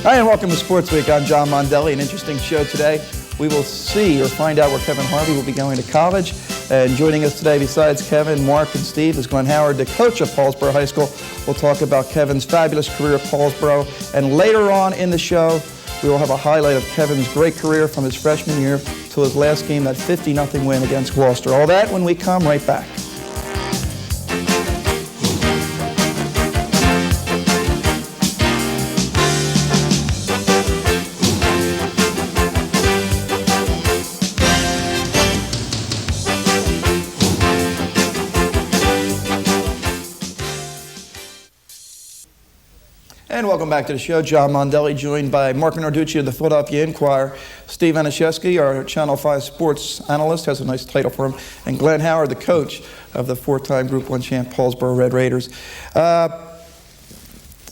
Hi, and welcome to Sportsweek. I'm John Mondelli. An interesting show today. We will see or find out where Kevin Harvey will be going to college. And joining us today, besides Kevin, Marc, and Steve, is Glenn Howard, the coach of Paulsboro High School. We'll talk about Kevin's fabulous career at Paulsboro. And later on in the show, we will have a highlight of Kevin's great career from his freshman year to his last game, that 50-0 win against Gloucester. All that when we come right back. And welcome back to the show. John Mondelli, joined by Marc Narducci of the Philadelphia Inquirer, Steve Anuszewski, our Channel 5 sports analyst, has a nice title for him, and Glenn Howard, the coach of the four-time Group 1 champ Paulsboro Red Raiders. An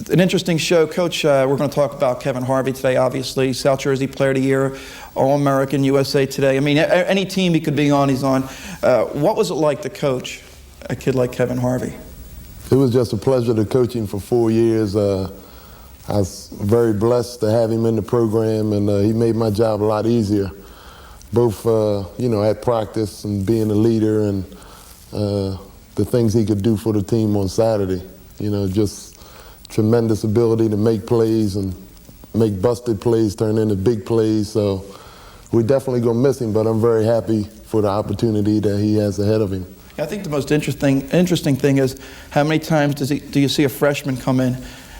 interesting show, Coach. We're going to talk about Kevin Harvey today, obviously. South Jersey Player of the Year, All-American, USA Today. I mean, any team he could be on, he's on. What was it like to coach a kid like Kevin Harvey? It was just a pleasure to coach him for 4 years. I was very blessed to have him in the program, and he made my job a lot easier, both at practice and being a leader, and the things he could do for the team on Saturday. Just tremendous ability to make plays and make busted plays turn into big plays. So we're definitely going to miss him, but I'm very happy for the opportunity that he has ahead of him. I think the most interesting thing is how many times do you see a freshman come in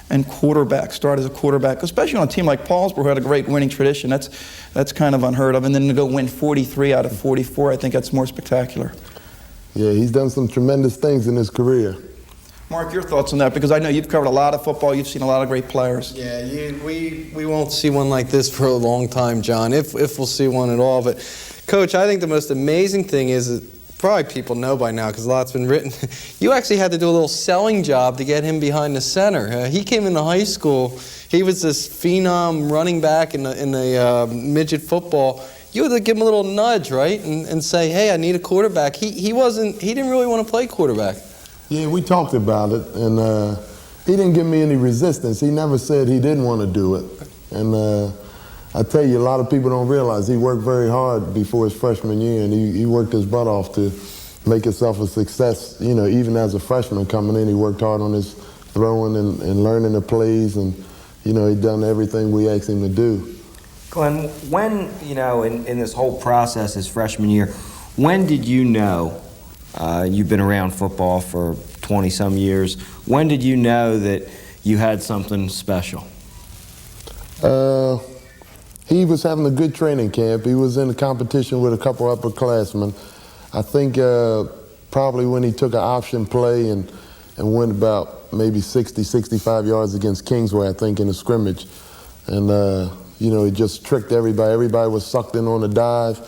and start as a quarterback, especially on a team like Paulsboro, who had a great winning tradition. That's kind of unheard of. And then to go win 43 out of 44, I think that's more spectacular. Yeah, he's done some tremendous things in his career. Marc, your thoughts on that? Because I know you've covered a lot of football. You've seen a lot of great players. Yeah, we won't see one like this for a long time, John, if we'll see one at all. But, Coach, I think the most amazing thing is that probably people know by now because a lot's been written. You actually had to do a little selling job to get him behind the center. He came into high school. He was this phenom running back in the midget football. You had to give him a little nudge, right, and say, "Hey, I need a quarterback." He didn't really want to play quarterback. Yeah, we talked about it, and he didn't give me any resistance. He never said he didn't want to do it, and I tell you, a lot of people don't realize he worked very hard before his freshman year, and he worked his butt off to make himself a success. Even as a freshman coming in, he worked hard on his throwing and learning the plays, and he'd done everything we asked him to do. Glenn, when in this whole process, his freshman year, when did you know? You've been around football for 20-some years. When did you know that you had something special? He was having a good training camp. He was in a competition with a couple upperclassmen. I think probably when he took an option play and went about maybe 60, 65 yards against Kingsway, I think, in a scrimmage. And, he just tricked everybody. Everybody was sucked in on the dive.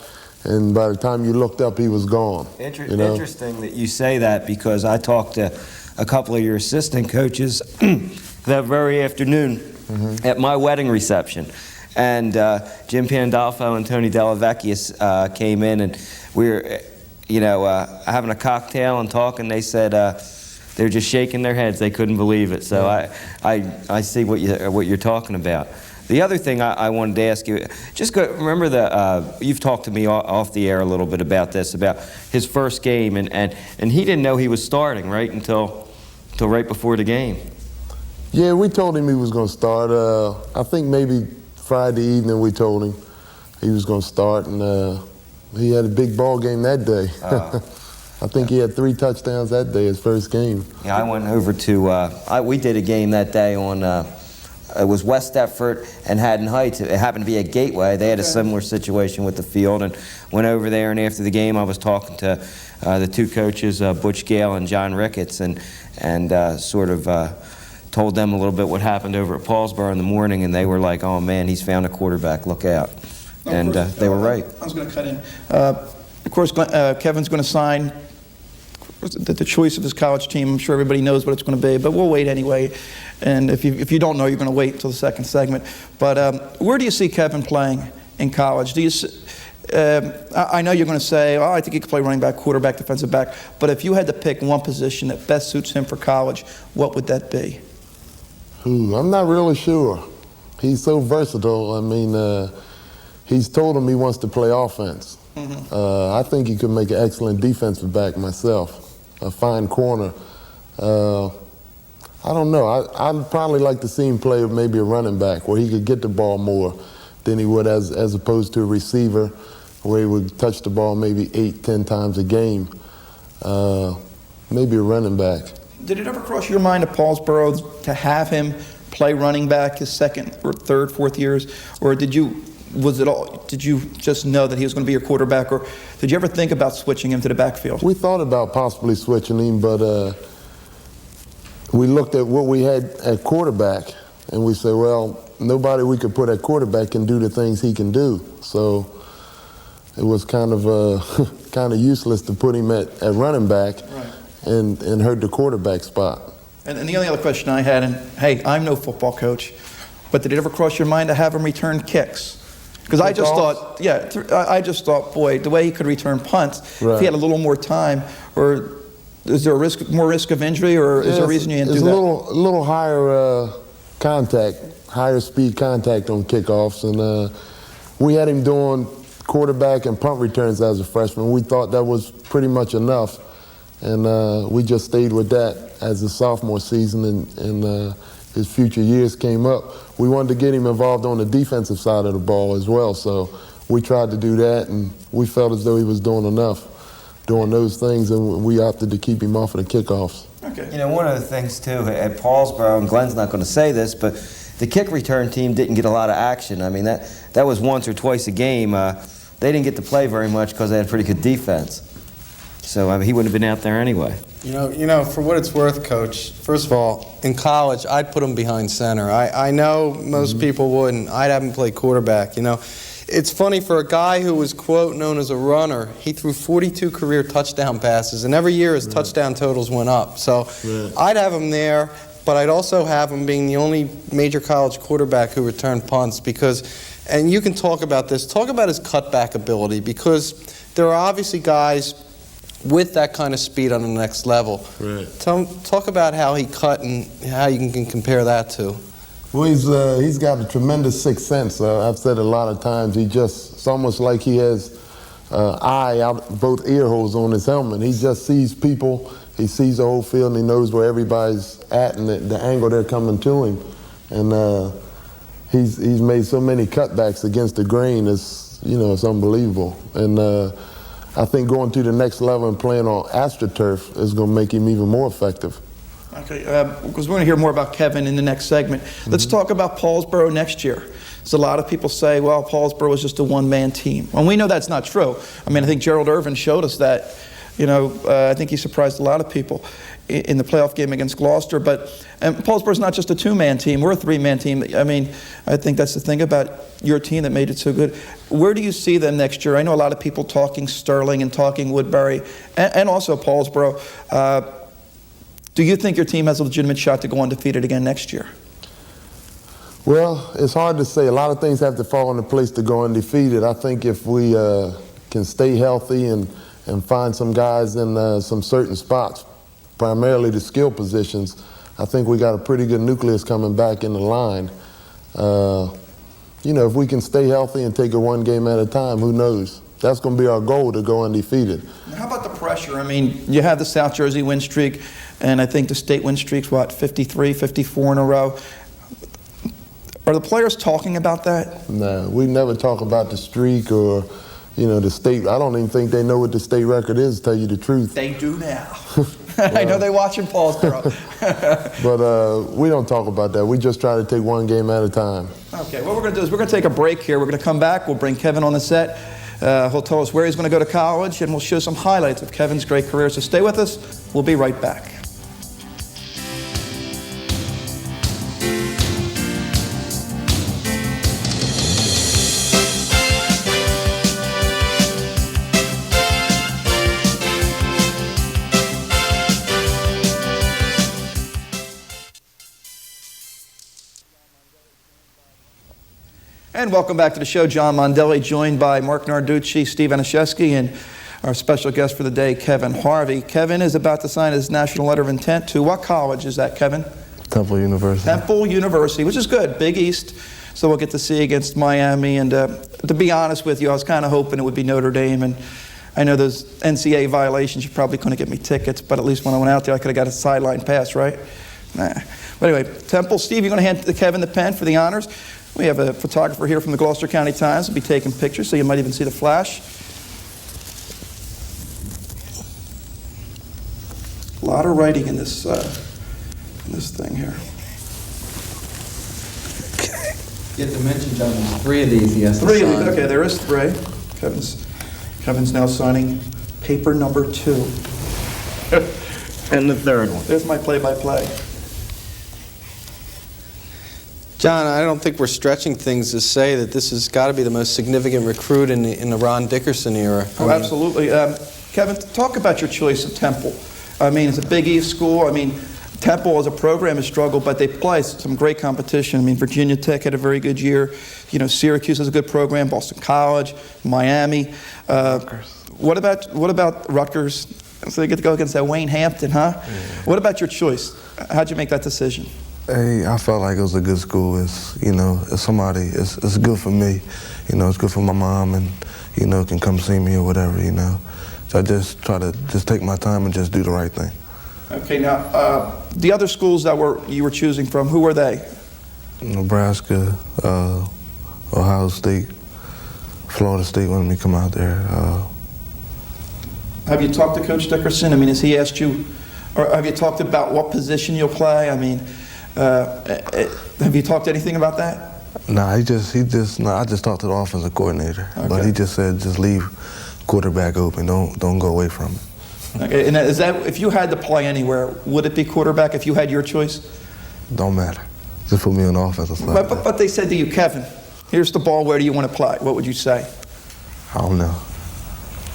And by the time you looked up, he was gone. Interesting that you say that, because I talked to a couple of your assistant coaches that very afternoon at my wedding reception. And Jim Pandolfo and Tony Delavecchia came in, and we were, having a cocktail and talking. They said they were just shaking their heads. They couldn't believe it. So I see what you're talking about. The other thing I wanted to ask you, remember you've talked to me off the air a little bit about this, about his first game, and he didn't know he was starting, right, until right before the game. Yeah, we told him he was going to start. I think maybe Friday evening we told him he was going to start, and he had a big ball game that day. I think he had 3 touchdowns that day, his first game. Yeah, I went over to, we did a game that day on, it was West Deptford and Haddon Heights. It happened to be at Gateway. They had a similar situation with the field, and went over there, and after the game I was talking to the 2 coaches, Butch Gale and John Ricketts, and sort of told them a little bit what happened over at Paulsboro in the morning, and they were like, "Oh man, he's found a quarterback, look out." And they were right. I was going to cut in. Of course, Kevin's going to sign the choice of his college team. I'm sure everybody knows what it's going to be, but we'll wait anyway. And if you don't know, you're going to wait until the second segment. But where do you see Kevin playing in college? I know you're going to say, "Oh, I think he could play running back, quarterback, defensive back." But if you had to pick one position that best suits him for college, what would that be? I'm not really sure. he's so versatile. I mean, he's told him he wants to play offense. I think he could make an excellent defensive back myself, a fine corner. I don't know. I'd probably like to see him play maybe a running back where he could get the ball more than he would as opposed to a receiver where he would touch the ball maybe 8-10 times a game. Maybe a running back. Did it ever cross your mind at Paulsboro to have him play running back his second or third, fourth years? Or did you just know that he was going to be your quarterback? Or did you ever think about switching him to the backfield? We thought about possibly switching him, but we looked at what we had at quarterback, and we said, well, nobody we could put at quarterback can do the things he can do. So it was kind of useless to put him at running back and hurt the quarterback spot. And the only other question I had, and hey, I'm no football coach, but did it ever cross your mind to have him return kicks? Because I just thought, boy, the way he could return punts, if he had a little more time, or is there more risk of injury, or is there a reason you didn't do that? It's a little higher higher speed contact on kickoffs, and we had him doing quarterback and punt returns as a freshman. We thought that was pretty much enough, and we just stayed with that as the sophomore season, and his future years came up. We wanted to get him involved on the defensive side of the ball as well, so we tried to do that, and we felt as though he was doing enough doing those things, and we opted to keep him off of the kickoffs. Okay. You know, one of the things, too, at Paulsboro, and Glenn's not going to say this, but the kick return team didn't get a lot of action. I mean, that was once or twice a game. They didn't get to play very much because they had pretty good defense. So, I mean, he wouldn't have been out there anyway. You know, for what it's worth, Coach, first of all, in college, I'd put him behind center. I know most people wouldn't. I'd have him play quarterback, you know. It's funny, for a guy who was, quote, known as a runner, he threw 42 career touchdown passes, and every year his touchdown totals went up. So I'd have him there, but I'd also have him being the only major college quarterback who returned punts because, and you can talk about this, talk about his cutback ability, because there are obviously guys with that kind of speed on the next level. Talk about how he cut and how you can compare that to. Well, he's got a tremendous sixth sense. I've said a lot of times, it's almost like he has eye out both ear holes on his helmet. He just sees people, he sees the whole field, and he knows where everybody's at and the angle they're coming to him. And he's made so many cutbacks against the grain, it's unbelievable. And I think going to the next level and playing on AstroTurf is going to make him even more effective. Okay, because we're going to hear more about Kevin in the next segment. Let's talk about Paulsboro next year. So a lot of people say, well, Paulsboro is just a one-man team. And we know that's not true. I mean, I think Gerald Irvin showed us that. I think he surprised a lot of people in the playoff game against Gloucester. But Paulsboro's not just a two-man team. We're a three-man team. I mean, I think that's the thing about your team that made it so good. Where do you see them next year? I know a lot of people talking Sterling and talking Woodbury and also Paulsboro. Do you think your team has a legitimate shot to go undefeated again next year? Well, it's hard to say. A lot of things have to fall into place to go undefeated. I think if we can stay healthy and find some guys in some certain spots, primarily the skill positions, I think we got a pretty good nucleus coming back in the line. If we can stay healthy and take it one game at a time, who knows? That's going to be our goal, to go undefeated. How about the pressure? I mean, you have the South Jersey win streak, and I think the state win streak's, 53, 54 in a row. Are the players talking about that? No, we never talk about the streak or, the state. I don't even think they know what the state record is, to tell you the truth. They do now. I know they watch in Paulsboro. But we don't talk about that. We just try to take one game at a time. Okay, what we're going to do is we're going to take a break here. We're going to come back. We'll bring Kevin on the set. He'll tell us where he's going to go to college, and we'll show some highlights of Kevin's great career. So stay with us. We'll be right back. And welcome back to the show. John Mondelli, joined by Marc Narducci, Steve Anuszewski, and our special guest for the day, Kevin Harvey. Kevin is about to sign his national letter of intent to what college is that, Kevin? Temple University. Temple University, which is good. Big East. so we'll get to see against Miami. And to be honest with you, I was kind of hoping it would be Notre Dame. And I know those NCAA violations, you probably couldn't get me tickets, but at least when I went out there, I could have got a sideline pass, right? Nah. But anyway, Temple, Steve, you're going to hand Kevin the pen for the honors. We have a photographer here from the Gloucester County Times who'll be taking pictures, so you might even see the flash. A lot of writing in this thing here. Okay. You have to mention, John, there's 3 of these he has to Three. sign. Okay, there is 3. Kevin's now signing paper number 2. And the third one. There's my play-by-play. John, I don't think we're stretching things to say that this has got to be the most significant recruit in the Ron Dickerson era. Oh, absolutely. Kevin, talk about your choice of Temple. I mean, it's a Big East school. I mean, Temple as a program has struggled, but they play some great competition. I mean, Virginia Tech had a very good year. You know, Syracuse has a good program. Boston College, Miami. What about Rutgers? So they get to go against that Wayne Hampton, huh? Yeah. What about your choice? How'd you make that decision? Hey, I felt like it was a good school. It's somebody. It's good for me. You know, it's good for my mom, and you know, can come see me or whatever. You know, so I just try to just take my time and just do the right thing. Okay, now the other schools that you were choosing from, who were they? Nebraska, Ohio State, Florida State wanted me to come out there. Have you talked to Coach Dickerson? I mean, has he asked you, or have you talked about what position you'll play? I mean, have you talked anything about that? Nah, I just talked to the offensive coordinator, okay. But he just said just leave quarterback open, don't go away from it. Okay, and is that, if you had to play anywhere, would it be quarterback if you had your choice? Don't matter. Just put me on the offensive side. But they said to you, Kevin, here's the ball, where do you want to play? What would you say? I don't know.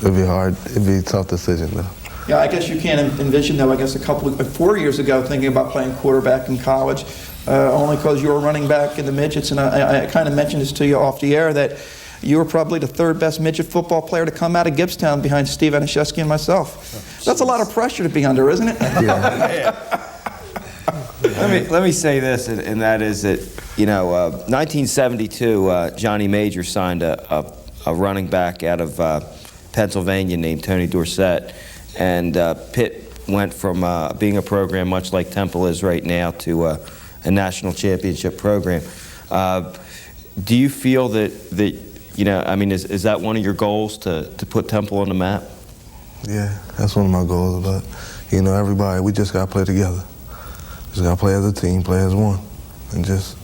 It'd be hard. It'd be a tough decision, though. Yeah, I guess you can't envision, though, I guess 4 years ago, thinking about playing quarterback in college, only because you were running back in the midgets, and I kind of mentioned this to you off the air, that you were probably the 3rd best midget football player to come out of Gibbstown behind Steve Anuszewski and myself. That's a lot of pressure to be under, isn't it? Yeah. Let me say this, and that is that, you know, 1972, Johnny Major signed a running back out of Pennsylvania named Tony Dorsett, and Pitt went from being a program much like Temple is right now to a national championship program. Do you feel that you know, I mean, is that one of your goals to put Temple on the map? Yeah, that's one of my goals. But you know, everybody, we just got to play together. Just got to play as a team, play as one, and just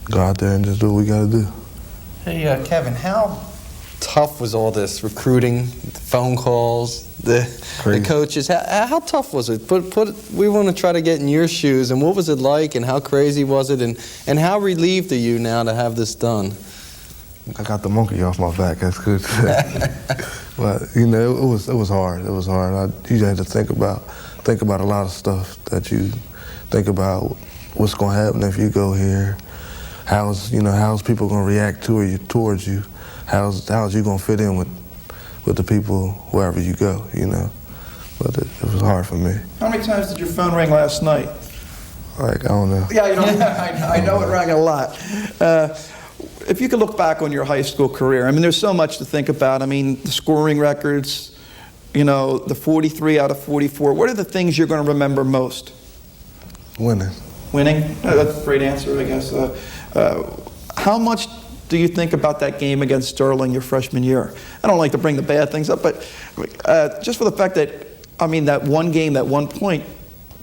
go out there and just do what we got to do. Hey, Kevin, how tough was all this recruiting, the phone calls, the coaches? How tough was it? We want to try to get in your shoes, and what was it like, and how crazy was it, and how relieved are you now to have this done? I got the monkey off my back. That's good. But you know, it was hard. It was hard. You had to think about a lot of stuff that you think about. What's going to happen if you go here? How's people going to react towards you? How's you going to fit in with the people wherever you go? You know, but it was hard for me. How many times did your phone ring last night? Like, I don't know. Yeah, you know, I know it rang a lot. If you could look back on your high school career, I mean, there's so much to think about. I mean, the scoring records, you know, the 43 out of 44. What are the things you're going to remember most? Winning. Winning? That's a great answer, I guess. How much do you think about that game against Sterling your freshman year? I don't like to bring the bad things up, but just for the fact that, I mean, that one game, that one point,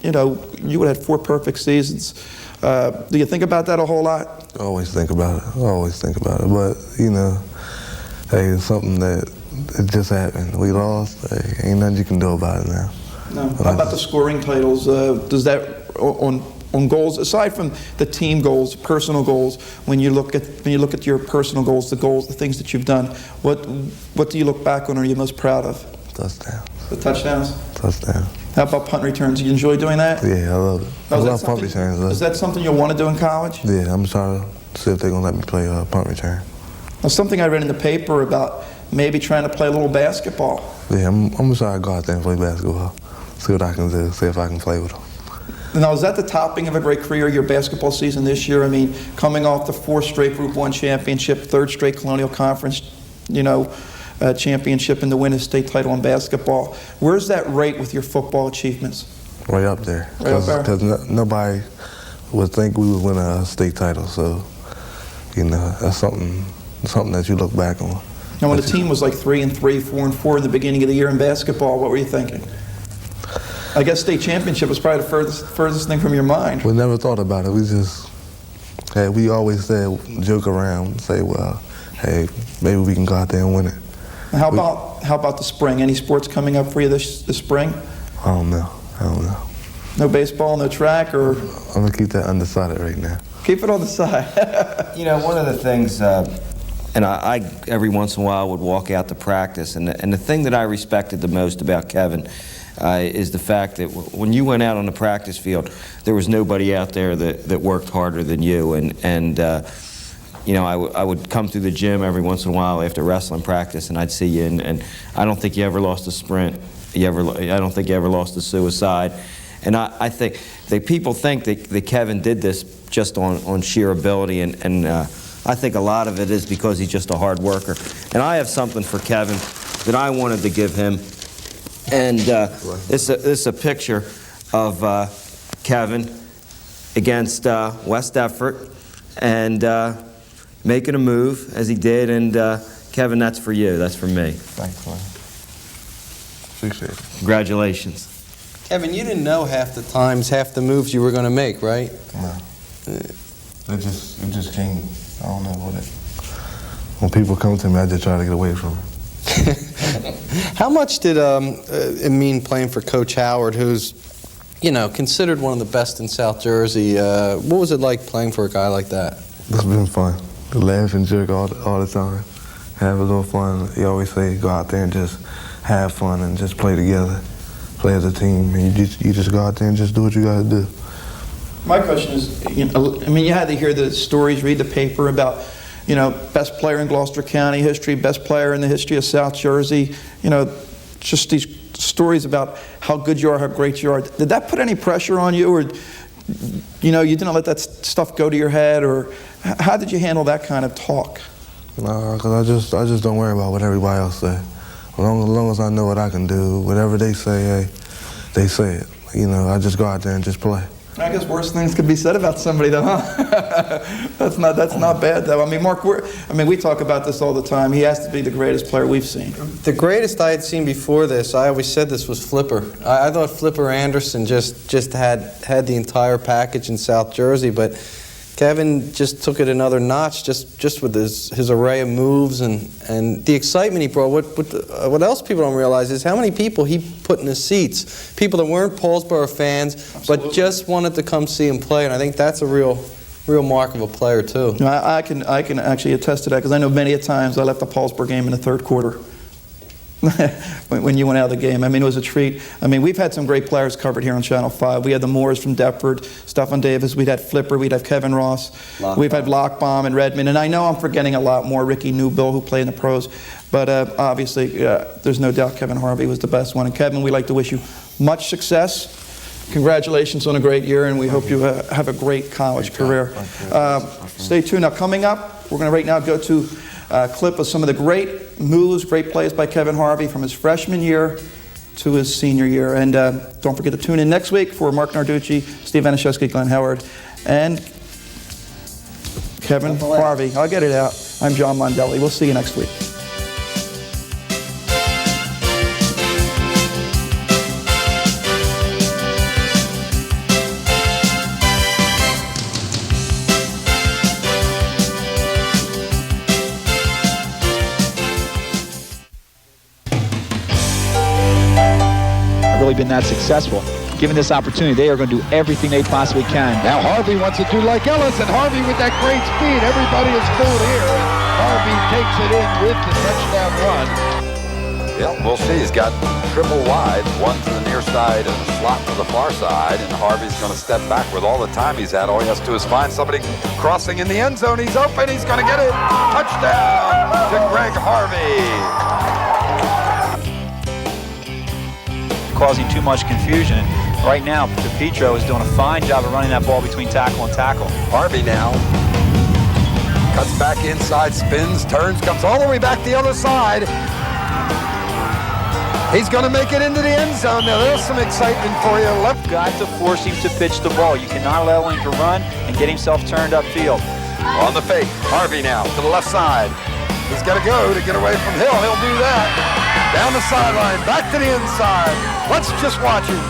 you know, you would have had 4 perfect seasons. Do you think about that a whole lot? I always think about it. But, you know, hey, it's something that it just happened. We lost. Hey, ain't nothing you can do about it now. No. How about the scoring titles? Does that, on goals, aside from the team goals, personal goals, when you look at your personal goals, the things that you've done, what do you look back on, or are you most proud of? Touchdowns. The touchdowns? Touchdowns. How about punt returns? You enjoy doing that? Yeah, I love it. I love punt returns. Is that something you'll want to do in college? Yeah, I'm trying to see if they're going to let me play punt return. That's something I read in the paper about maybe trying to play a little basketball. Yeah, I'm going to try to go out there and play basketball. See what I can do, see if I can play with them. Now, is that the topping of a great career, your basketball season this year? I mean, coming off the 4th straight Group 1 championship, 3rd straight Colonial Conference, championship, and to win a state title in basketball. Where's that rate with your football achievements? Right up there. Right up there? Because nobody would think we would win a state title. So, that's something that you look back on. Now, when the team was like 3-3, 4-4 in the beginning of the year in basketball, what were you thinking? I guess state championship was probably the furthest thing from your mind. We never thought about it. We always said, joke around, say, well, hey, maybe we can go out there and win it. How about the spring? Any sports coming up for you this spring? I don't know. No baseball, no track, or? I'm going to keep that undecided right now. Keep it on the side. One of the things, and I every once in a while would walk out to practice, and the thing that I respected the most about Kevin is the fact that when you went out on the practice field, there was nobody out there that worked harder than you, and I would come through the gym every once in a while after wrestling practice, and I'd see you, and I don't think you ever lost a sprint. I don't think you ever lost a suicide. And I think that people think that Kevin did this just on sheer ability, and I think a lot of it is because he's just a hard worker. And I have something for Kevin that I wanted to give him, and this is a picture of Kevin against West Effort, and making a move as he did, and Kevin, that's for you. That's for me. Thanks, man. Appreciate it. Congratulations. Kevin, you didn't know half the moves you were going to make, right? No. It just came. I don't know what it. When people come to me, I just try to get away from it. How much did it mean playing for Coach Howard, who's, considered one of the best in South Jersey? What was it like playing for a guy like that? It's been fun. Laugh and joke all the time. Have a little fun. He always say, go out there and just have fun and just play together, play as a team. And you just go out there and just do what you got to do. My question is, you had to hear the stories, read the paper about, best player in Gloucester County history, best player in the history of South Jersey, just these stories about how good you are, how great you are. Did that put any pressure on you, or, you didn't let that stuff go to your head, or how did you handle that kind of talk? Nah, because I just don't worry about what everybody else say. As long as I know what I can do, whatever they say, hey, they say it. I just go out there and just play. I guess worse things could be said about somebody, though, huh? That's not bad, though. I mean, Marc, we talk about this all the time. He has to be the greatest player we've seen. The greatest I had seen before this, I always said this, was Flipper. I thought Flipper Anderson just had the entire package in South Jersey, but Kevin just took it another notch, just with his array of moves and the excitement he brought. What else people don't realize is how many people he put in the seats. People that weren't Paulsboro fans, Absolutely. but just wanted to come see him play, and I think that's a real mark of a player too. I can actually attest to that, because I know many a times I left the Paulsboro game in the third quarter. when you went out of the game. It was a treat. We've had some great players covered here on Channel 5. We had the Moores from Deptford, Stephen Davis, we'd had Flipper, we'd have Kevin Ross, we've had Lockbaum and Redmond, and I know I'm forgetting a lot more, Ricky Newbill, who played in the pros, but obviously there's no doubt Kevin Harvey was the best one. And Kevin, we'd like to wish you much success. Congratulations on a great year, and we hope you have a great college career. Stay tuned. Now, coming up, we're going to right now go to a clip of some of the great moves, great plays by Kevin Harvey from his freshman year to his senior year. And don't forget to tune in next week for Marc Narducci, Steve Anuszewski, Glenn Howard, and Kevin Harvey. I'll get it out. I'm John Mondelli. We'll see you next week. Been that successful. Given this opportunity, they are going to do everything they possibly can. Now Harvey wants to do like Ellis, and Harvey with that great speed. Everybody is pulled here. Harvey takes it in with the touchdown run. Yeah, we'll see. He's got triple wide, one to the near side and a slot to the far side, and Harvey's going to step back with all the time he's had. All he has to do is find somebody crossing in the end zone. He's open. He's going to get it. Touchdown to Greg Harvey. Causing too much confusion. Right now, DePietro is doing a fine job of running that ball between tackle and tackle. Harvey now cuts back inside, spins, turns, comes all the way back the other side. He's going to make it into the end zone. Now there's some excitement for you. Left. Got to force him to pitch the ball. You cannot allow him to run and get himself turned upfield. On the fake, Harvey now to the left side. He's got to go to get away from Hill. He'll do that. Down the sideline, back to the inside. Let's just watch it.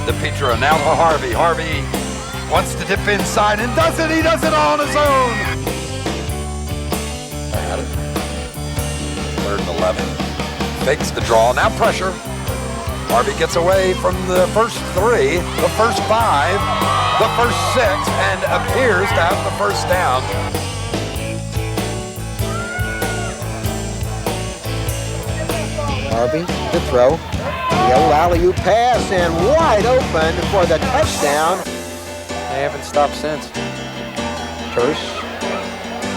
DePietro now to Harvey. Harvey wants to dip inside and does it. He does it all on his own. Got it. 3rd and 11. Fakes the draw. Now pressure. Harvey gets away from the first 3, the first 5, the first 6, and appears to have the first down. Harvey to throw. The old alley-oop pass and wide open for the touchdown. They haven't stopped since. Terse.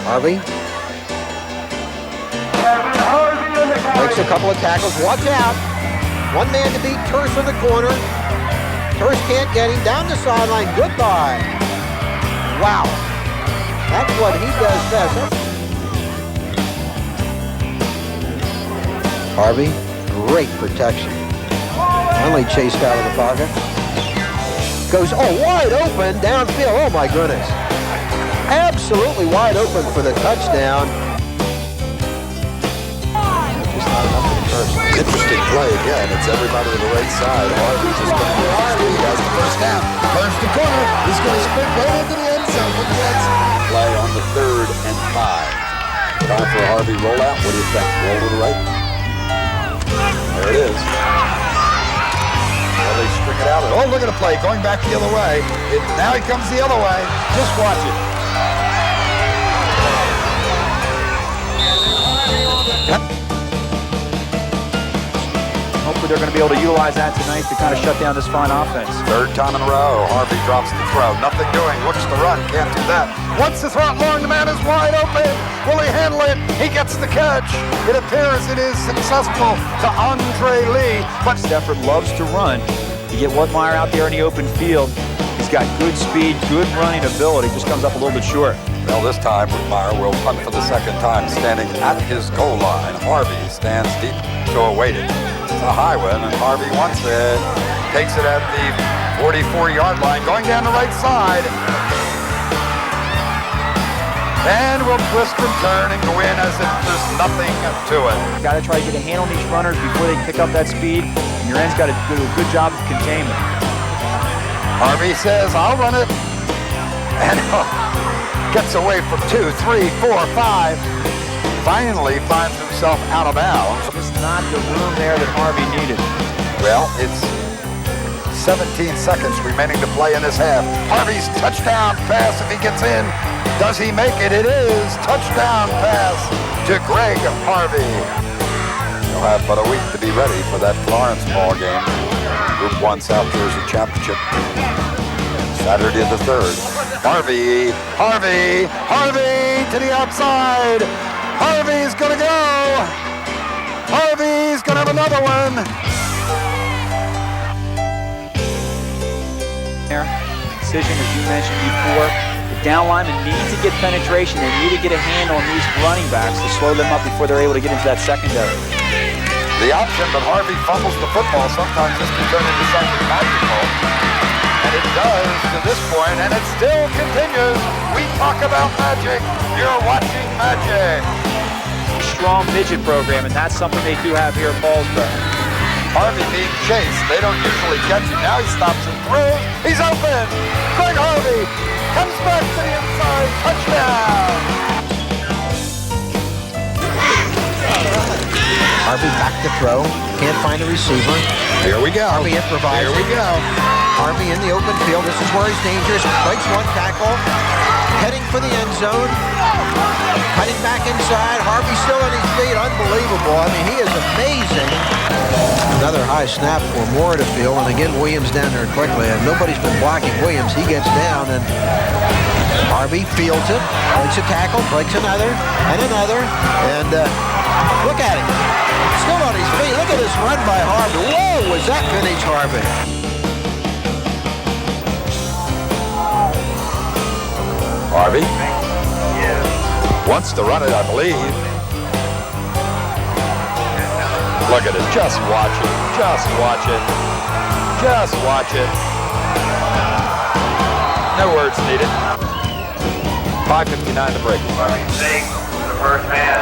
Harvey. Breaks a couple of tackles. Watch out. One man to beat Terse in the corner. Terse can't get him. Down the sideline. Goodbye. Wow. That's what he does best. Harvey, great protection. Finally chased out of the pocket. Goes, wide open downfield. Oh, my goodness. Absolutely wide open for the touchdown. Interesting play again. It's everybody to the right side. Harvey just got he has the first down. Turns the corner. He's going to sprint right into the end zone with the play on the 3rd and 5. Time for a Harvey rollout. What do you think? Roll to the right. There it is. Well, they string it out. Oh, look at the play. Going back the other way. Now he comes the other way. Just watch it. Hopefully they're going to be able to utilize that tonight to kind of shut down this fine offense. 3rd time in a row. Harvey drops the throw. Nothing doing. Looks to run. Can't do that. Once the throw long, the man is wide open. Will he handle it? He gets the catch. It appears it is successful to Andre Lee. But Stafford loves to run. You get Whitmire out there in the open field. He's got good speed, good running ability. Just comes up a little bit short. Well, this time Whitmire will punt for the 2nd time, standing at his goal line. Harvey stands deep to await it. It's a high one, and Harvey wants it. Takes it at the 44-yard line, going down the right side. And will twist and turn and go in as if there's nothing to it. Got to try to get a hand on these runners before they pick up that speed. And your end's got to do a good job of containment. Harvey says, I'll run it. And gets away from 2, 3, 4, 5. Finally finds himself out of bounds. Just not the room there that Harvey needed. Well, it's 17 seconds remaining to play in this half. Harvey's touchdown pass if he gets in. Does he make it? It is. Touchdown pass to Greg Harvey. He'll have but a week to be ready for that Florence ball game. Group 1 South Jersey Championship. Saturday the 3rd. Harvey to the outside. Harvey's gonna go. Harvey's gonna have another one. Decision, as you mentioned before, the down linemen need to get penetration. They need to get a hand on these running backs to slow them up before they're able to get into that secondary. The option, but Harvey fumbles the football. Sometimes this can turn into something magical. And it does to this point, and it still continues. We talk about magic. You're watching magic. Strong midget program, and that's something they do have here at Paulsboro. Harvey being chased. They don't usually catch him. Now he stops and throws. He's open. Greg Harvey comes back to the inside. Touchdown. Harvey back to throw. Can't find a receiver. Here we go. Harvey improvises. Here we go. Harvey in the open field. This is where he's dangerous. Breaks one tackle. Heading for the end zone. Cutting back inside. Harvey still on his feet. Unbelievable. I mean, he is amazing. Another high snap for Moore to field. And again, Williams down there quickly. And nobody's been blocking Williams. He gets down. And Harvey fields it, breaks a tackle, breaks another, and another, and look at him. Still on his feet. Look at this run by Harvey. Whoa, was that vintage Harvey? Harvey wants to run it, I believe. Look at it. Just watch it. Just watch it. Just watch it. No words needed. 5:59 to break.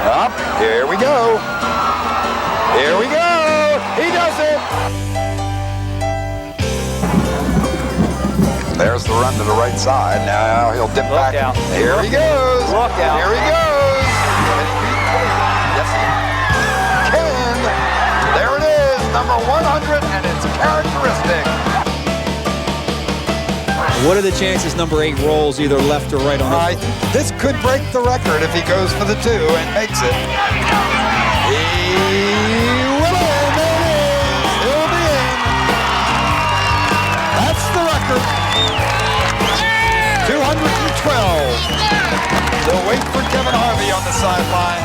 Up. Here we go. Here we go. He does it. There's the run to the right side. Now he'll dip back. Out. Here he goes. Look out. Here he goes. Yes, he can. There it is. Number 100, and it's characteristic. What are the chances number 8 rolls either left or right on this? This could break the record if he goes for the 2 and makes it. He will in. There it is. He'll be in. That's the record. 212. So wait for Kevin Harvey on the sideline.